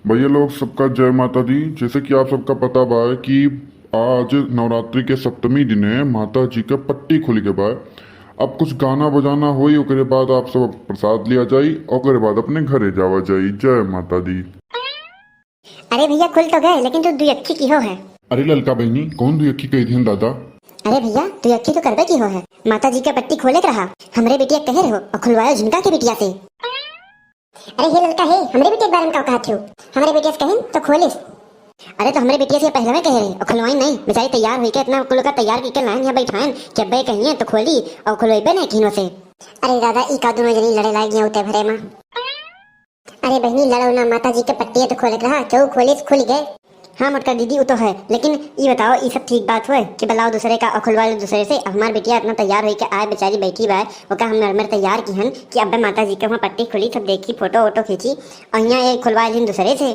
भैया लोग सबका जय माता दी। जैसे कि आप सबका पता बा है कि आज नवरात्रि के सप्तमी दिन है, माता जी का पट्टी खुल के बा। अब कुछ गाना बजाना होई, ओकरे बाद आप सब प्रसाद लिया जाई, ओकरे बाद अपने घरे जावा जाई। जय माता दी। अरे भैया खुल तो गए, लेकिन तू दुयक्खी की हो है। अरे ललका बहनी, कौन दुयक्खी कही थी दादा? अरे भैया दुयक्खी तो करबे की हो है। माता जी का पट्टी खोले के रहा, हमरे बिटिया कहे रहो और खुलवायो झुनका के बिटिया से। अरे हे ललका हे, हमरे बिटिया के बारे में का कहत हो? हमरे बिटिया से कहिन तो खोलिस। अरे तो हमरे बिटिया से पहले में कहे रहे और खुलवाई नहीं, बेचारी तैयार हुई के इतना कुल का तैयार करके लाइन यहाँ बैठाएं कि अब्बे कहिए तो खोली और खुलवेबे नहीं किनो से। अरे दादा ई का दोनों जनी लड़े लाग गया उते भरे में। अरे बहनी लड़ो ना, माता जी के पट्टी तो खोले के रहा, चौ खोलिस खुल गए। हाँ मोटका दीदी वो तो है, लेकिन ये बताओ ये सब ठीक बात हुए कि बुलाओ दूसरे का और खुलवा लो दूसरे से। अब हमारी बिटिया इतना तैयार हुई के आए बेचारी बैठी बा, वो का हम नरमर तैयार की हन कि अब माता जी के वहाँ पट्टी खुली, सब देखी फोटो वोटो खींची और यहाँ एक खुलवा ली दूसरे से।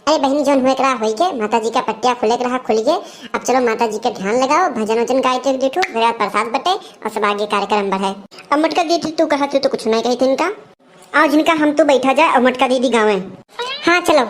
अरे बहनी जौन हुए करा हुई के, माता जी का पट्टिया खुले के रहा खुल गए। अब चलो माता जी का ध्यान लगाओ, भजन वजन गायते देखो, फिर आप प्रसाद बटे और सब आगे कार्यक्रम बढ़े। अब मटका दीदी तू कहा तो कुछ नहीं कही थी इनका, और जिनका हम तो बैठा जाए और मटका दीदी गावे। हाँ चलो।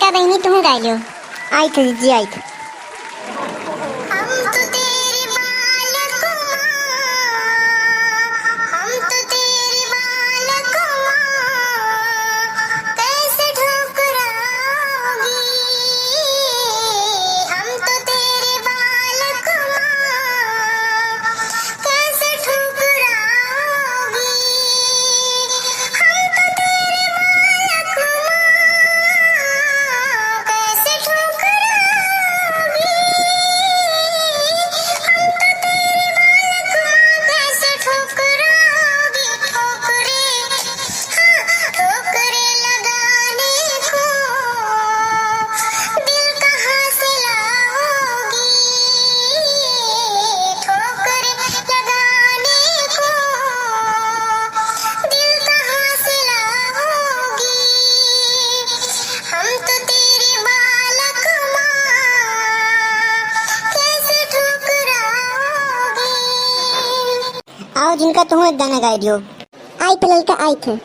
बहनी तुम गाय लो। आई थी जी आई थी। आओ जिनका तुम एक गाना गाए दियो। आई थे ललका आई थे।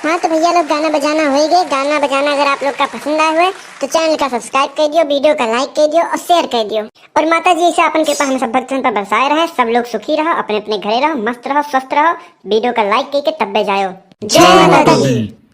हाँ तो भैया लोग गाना बजाना हो गए। गाना बजाना अगर आप लोग का पसंद आया हुआ है तो चैनल का सब्सक्राइब कर दियो, वीडियो का लाइक कर दियो और शेयर कर दियो। और माता जी से अपन कृपा हम सब भक्तों पर बरसाए रहे। सब लोग सुखी रहो, अपने अपने घरे रहो, मस्त रहो, स्वस्थ रहो। वीडियो का लाइक करके तब जाओ। जय माता दी।